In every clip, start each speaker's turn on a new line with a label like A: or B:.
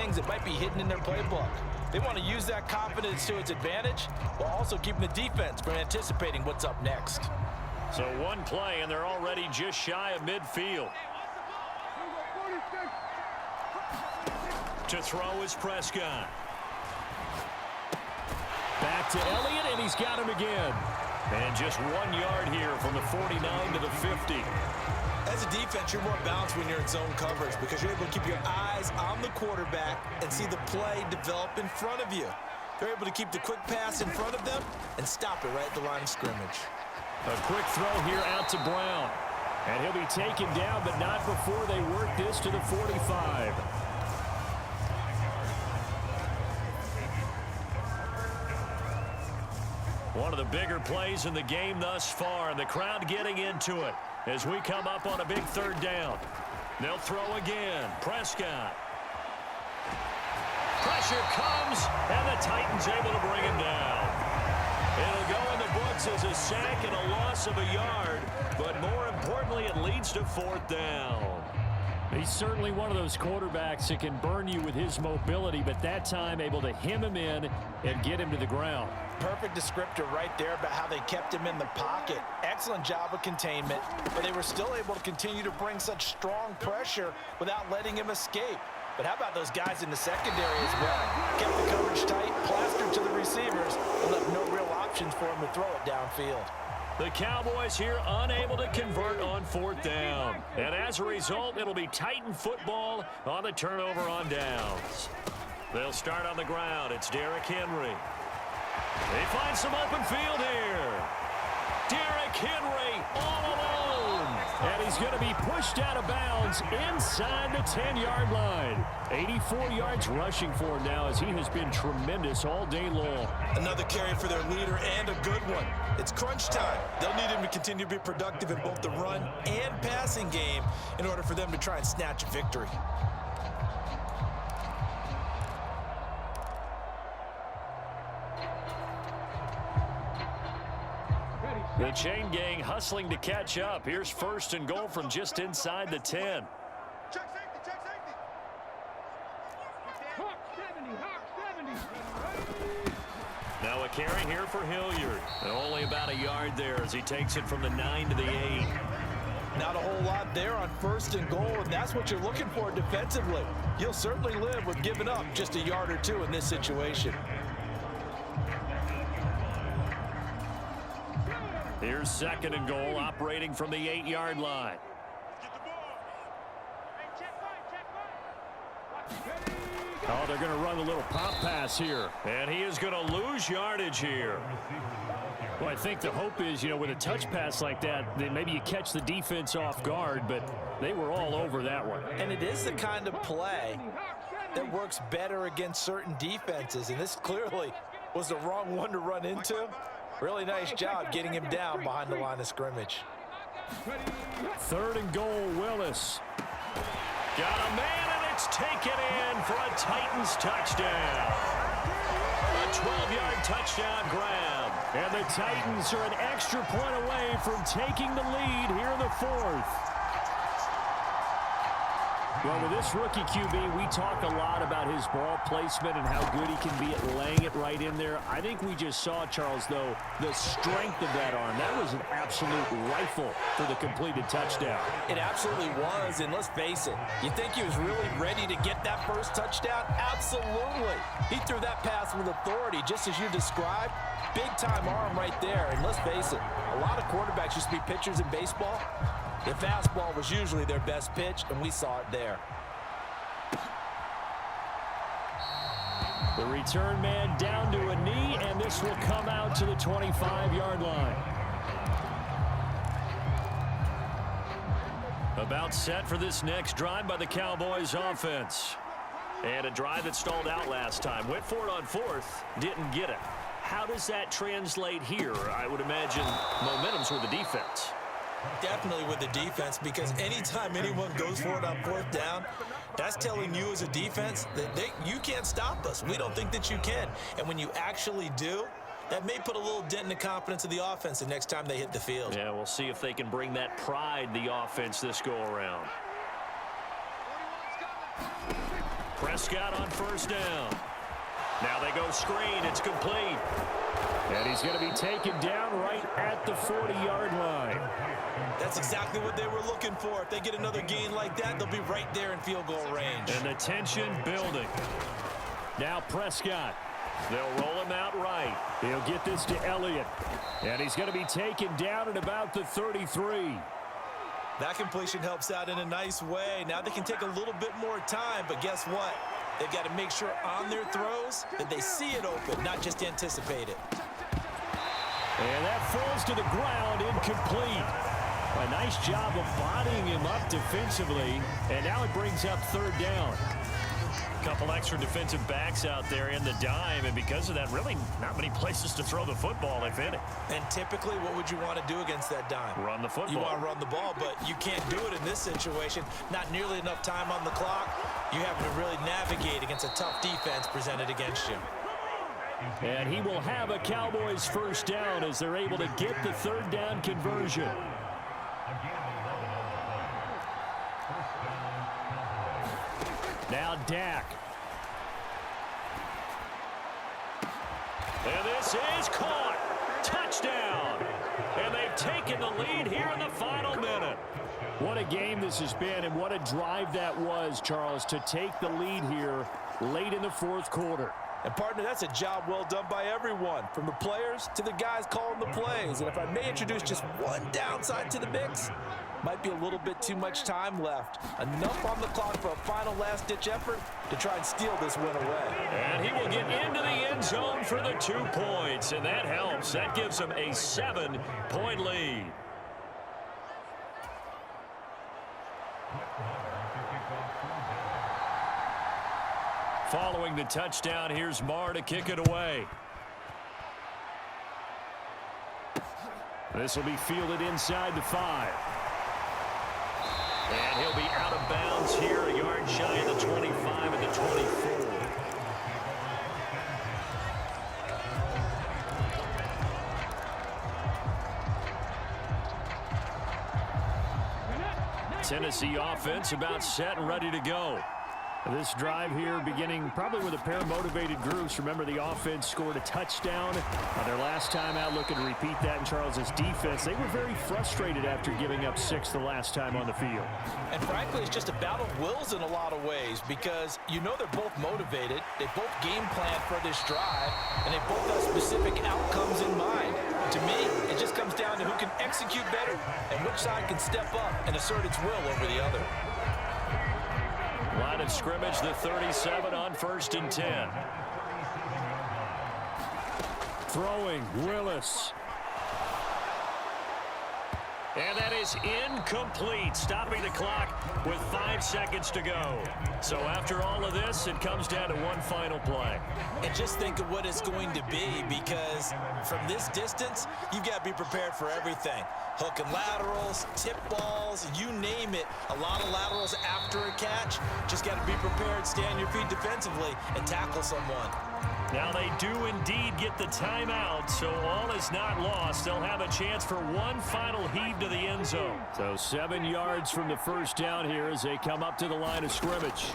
A: things that might be hidden in their playbook. They want to use that confidence to its advantage while also keeping the defense from anticipating what's up next.
B: So one play, and they're already just shy of midfield. To throw is Prescott. Back to Elliott, and he's got him again. And just 1 yard here from the 49 to the 50.
A: As a defense, you're more balanced when you're in zone coverage because you're able to keep your eyes on the quarterback and see the play develop in front of you. They're able to keep the quick pass in front of them and stop it right at the line of scrimmage.
B: A quick throw here out to Brown. And he'll be taken down, but not before they work this to the 45. One of the bigger plays in the game thus far, and the crowd getting into it as we come up on a big third down. They'll throw again. Prescott. Pressure comes, and the Titans able to bring him down. It'll go in the books as a sack and a loss of a yard, but more importantly, it leads to fourth down. He's certainly one of those quarterbacks that can burn you with his mobility, but that time able to hem him in and get him to the ground.
A: Perfect descriptor right there about how they kept him in the pocket. Excellent job of containment, but they were still able to continue to bring such strong pressure without letting him escape. But how about those guys in the secondary as well? Kept the coverage tight, plastered to the receivers, and left no real options for him to throw it downfield.
B: The Cowboys here unable to convert on fourth down. And as a result, it'll be Titan football on the turnover on downs. They'll start on the ground. It's Derrick Henry. They find some open field here. Derrick Henry all alone. And he's going to be pushed out of bounds inside the 10-yard line. 84 yards rushing for him now as he has been tremendous all day long.
A: Another carry for their leader and a good one. It's crunch time. They'll need him to continue to be productive in both the run and passing game in order for them to try and snatch a victory.
B: The chain gang hustling to catch up. Here's first and goal from just inside the 10.
C: Check safety, check safety. Hawk 70.
B: Now a carry here for Hilliard. Only about a yard there as he takes it from the 9 to the 8.
A: Not a whole lot there on first and goal, and that's what you're looking for defensively. You'll certainly live with giving up just a yard or two in this situation.
B: Here's second and goal, operating from the 8-yard line. Oh, they're going to run a little pop pass here. And he is going to lose yardage here. Well, I think the hope is, with a touch pass like that, that maybe you catch the defense off guard, but they were all over that one.
A: And it is the kind of play that works better against certain defenses, and this clearly was the wrong one to run into. Really nice job getting him down behind the line of scrimmage.
B: Third and goal, Willis. Got a man, and it's taken in for a Titans touchdown. A 12-yard touchdown grab. And the Titans are an extra point away from taking the lead here in the fourth. Well, with this rookie QB, we talk a lot about his ball placement and how good he can be at laying it right in there. I think we just saw, Charles, though, the strength of that arm. That was an absolute rifle for the completed touchdown.
A: It absolutely was, and let's face it, you think he was really ready to get that first touchdown? Absolutely. He threw that pass with authority, just as you described. Big-time arm right there, and let's face it, a lot of quarterbacks used to be pitchers in baseball. The fastball was usually their best pitch, and we saw it there.
B: The return man down to a knee, and this will come out to the 25-yard line. About set for this next drive by the Cowboys offense. And a drive that stalled out last time. Went for it on fourth, didn't get it. How does that translate here? I would imagine momentum's with the defense.
A: Definitely with the defense, because anytime anyone goes for it on fourth down, that's telling you as a defense that you can't stop us. We don't think that you can. And when you actually do, that may put a little dent in the confidence of the offense the next time they hit the field.
B: Yeah, we'll see if they can bring that pride to the offense this go-around. Prescott on first down. Now they go screen. It's complete. And he's going to be taken down right at the 40-yard line.
A: That's exactly what they were looking for. If they get another gain like that, they'll be right there in field goal range.
B: And the tension building. Now Prescott. They'll roll him out right. He'll get this to Elliott. And he's going to be taken down at about the 33.
A: That completion helps out in a nice way. Now they can take a little bit more time, but guess what? They've got to make sure on their throws that they see it open, not just anticipate it.
B: And that falls to the ground, incomplete. A nice job of bodying him up defensively, and now it brings up third down. A couple extra defensive backs out there in the dime, and because of that, really not many places to throw the football, if any.
A: And typically, what would you want to do against that dime?
B: Run the football.
A: You want to run the ball, but you can't do it in this situation. Not nearly enough time on the clock. You have to really navigate against a tough defense presented against you.
B: And he will have a Cowboys first down as they're able to get the third down conversion. Now Dak. And this is caught. Touchdown. And they've taken the lead here in the final minute. What a game this has been, and what a drive that was, Charles, to take the lead here late in the fourth quarter.
A: And, partner, that's a job well done by everyone, from the players to the guys calling the plays. And if I may introduce just one downside to the mix, might be a little bit too much time left. Enough on the clock for a final last-ditch effort to try and steal this win away.
B: And he will get into the end zone for the 2 points, and that helps. That gives him a 7-point lead. Following the touchdown, here's Marr to kick it away. This will be fielded inside the 5. And he'll be out of bounds here, a yard shy of the 25 and the 24. Tennessee offense about set and ready to go. This drive here beginning probably with a pair of motivated groups. Remember, the offense scored a touchdown on their last time out, looking to repeat that in Charles's defense. They were very frustrated after giving up 6 the last time on the field.
A: And frankly, it's just a battle of wills in a lot of ways, because you know they're both motivated. They both game plan for this drive, and they both have specific outcomes in mind. To me, it just comes down to who can execute better and which side can step up and assert its will over the other.
B: Line of scrimmage, the 37 on 1st and 10. Throwing, Willis. And that is incomplete, stopping the clock with 5 seconds to go. So after all of this, it comes down to one final play.
A: And just think of what it's going to be, because from this distance, you've got to be prepared for everything. Hook and laterals, tip balls, you name it. A lot of laterals after a catch. Just got to be prepared, stay on your feet defensively, and tackle someone.
B: Now they do indeed get the timeout, so all is not lost. They'll have a chance for one final heave to the end zone. So 7 yards from the first down here as they come up to the line of scrimmage.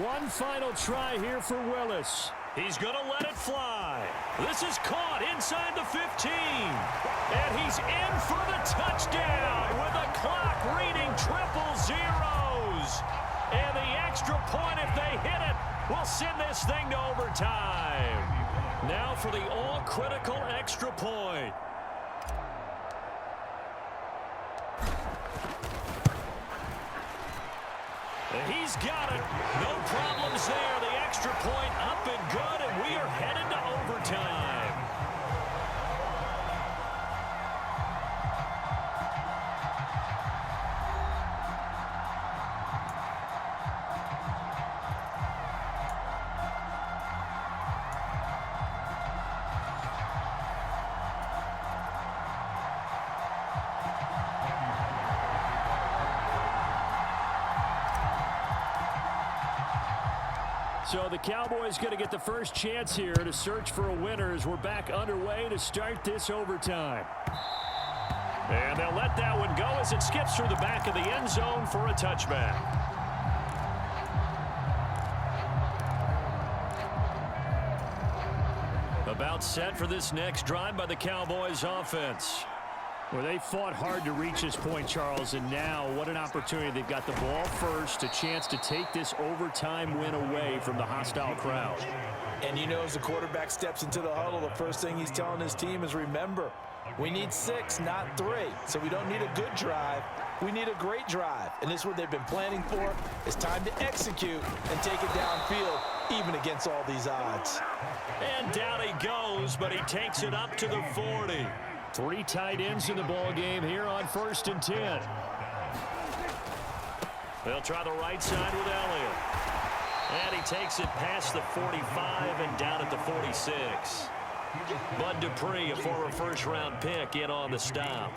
B: One final try here for Willis. He's going to let it fly. This is caught inside the 15. And he's in for the touchdown with the clock reading triple zeros. And the extra point, if they hit it, will send this thing to overtime. Now for the all-critical extra point. He's got it. No problems there. The extra point up and good, and we are headed to overtime. So the Cowboys going to get the first chance here to search for a winner as we're back underway to start this overtime. And they'll let that one go as it skips through the back of the end zone for a touchback. About set for this next drive by the Cowboys offense.
D: Well, they fought hard to reach this point, Charles, and now what an opportunity. They've got the ball first, a chance to take this overtime win away from the hostile crowd.
A: And you know, as the quarterback steps into the huddle, the first thing he's telling his team is, remember, we need 6, not 3. So we don't need a good drive. We need a great drive. And this is what they've been planning for. It's time to execute and take it downfield, even against all these odds.
B: And down he goes, but he takes it up to the 40.
D: 3 tight ends in the ball game here on 1st and 10.
B: They'll try the right side with Elliott. And he takes it past the 45 and down at the 46. Bud Dupree, a former first-round pick, in on the stop.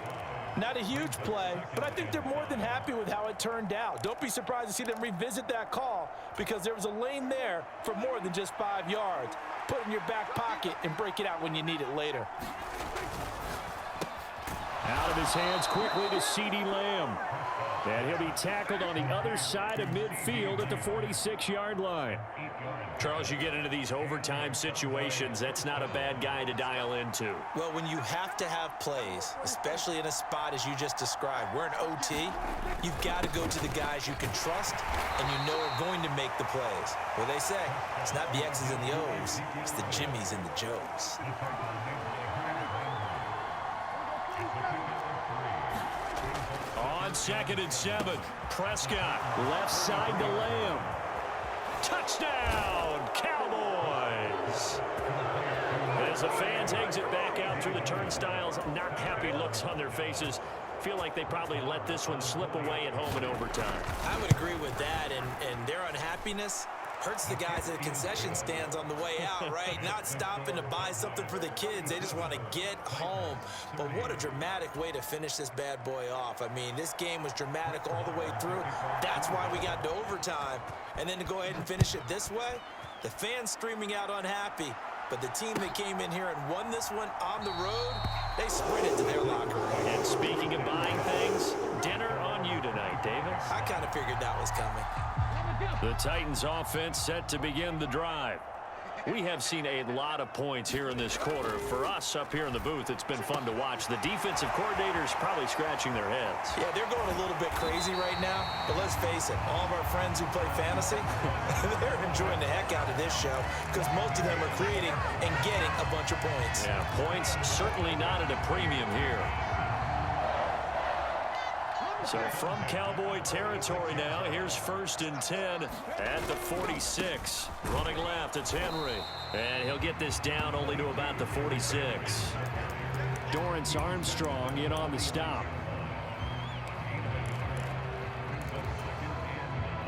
A: Not a huge play, but I think they're more than happy with how it turned out. Don't be surprised to see them revisit that call, because there was a lane there for more than just 5 yards. Put it in your back pocket and break it out when you need it later.
D: Out of his hands quickly to CeeDee Lamb. And he'll be tackled on the other side of midfield at the 46-yard line.
B: Charles, you get into these overtime situations, that's not a bad guy to dial into.
A: Well, when you have to have plays, especially in a spot as you just described, we're in OT, you've got to go to the guys you can trust and you know are going to make the plays. Well, they say, it's not the X's and the O's, it's the Jimmies and the Joes.
B: On 2nd and 7, Prescott.
D: Left side to Lamb.
B: Touchdown, Cowboys! As the fans exit back out through the turnstiles, not happy looks on their faces. Feel like they probably let this one slip away at home in overtime.
A: I would agree with that, and their unhappiness hurts the guys at the concession stands on the way out, right? Not stopping to buy something for the kids. They just want to get home. But what a dramatic way to finish this bad boy off. I mean, this game was dramatic all the way through. That's why we got to overtime. And then to go ahead and finish it this way, the fans streaming out unhappy. But the team that came in here and won this one on the road, they sprinted to their locker room.
B: And speaking of buying things, dinner on you tonight, Davis.
A: I kind of figured that was coming.
B: The Titans offense set to begin the drive. We have seen a lot of points here in this quarter. For us up here in the booth, it's been fun to watch. The defensive coordinators probably scratching their heads.
A: Yeah, they're going a little bit crazy right now. But let's face it, all of our friends who play fantasy, they're enjoying the heck out of this show because most of them are creating and getting a bunch of points.
B: Yeah, points certainly not at a premium here. So from Cowboy territory now, here's 1st and 10 at the 46. Running left, it's Henry. And he'll get this down only to about the 46.
D: Dorrance Armstrong in on the stop.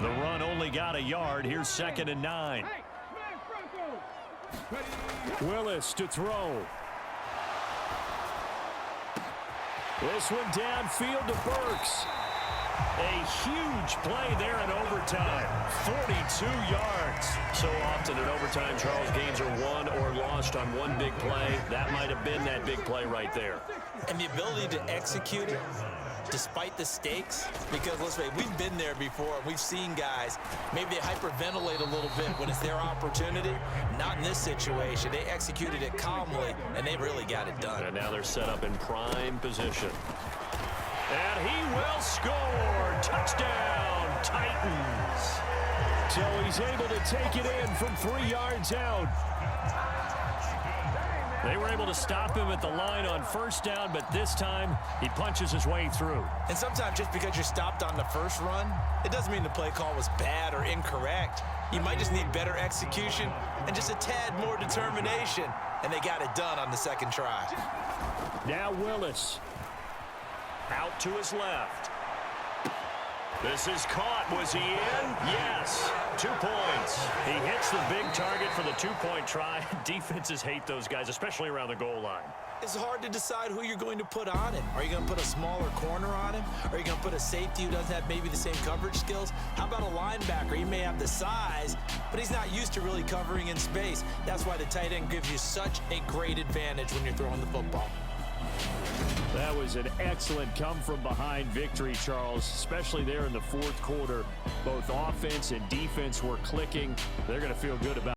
B: The run only got a yard. Here's 2nd and 9.
D: Willis to throw. This one downfield to Burks.
B: A huge play there in overtime. 42 yards. So often in overtime, Charles, games are won or lost on one big play. That might have been that big play right there.
A: And the ability to execute it despite the stakes, because let's face it, we've been there before. We've seen guys, maybe they hyperventilate a little bit when it's their opportunity. Not in this situation. They executed it calmly, and they really got it done.
B: And now they're set up in prime position. And he will score. Touchdown, Titans.
D: So he's able to take it in from 3 yards out.
B: They were able to stop him at the line on 1st down, but this time he punches his way through.
A: And sometimes just because you're stopped on the first run, it doesn't mean the play call was bad or incorrect. You might just need better execution and just a tad more determination. And they got it done on the 2nd try.
D: Now Willis.
B: Out to his left. This is caught. Was he in? Yes. 2 points. He hits the big target for the 2-point try. Defenses hate those guys, especially around the goal line.
A: It's hard to decide who you're going to put on him. Are you going to put a smaller corner on him? Are you going to put a safety who doesn't have maybe the same coverage skills? How about a linebacker? He may have the size, but he's not used to really covering in space. That's why the tight end gives you such a great advantage when you're throwing the football.
D: That was an excellent come-from-behind victory, Charles, especially there in the 4th quarter. Both offense and defense were clicking. They're going to feel good about it.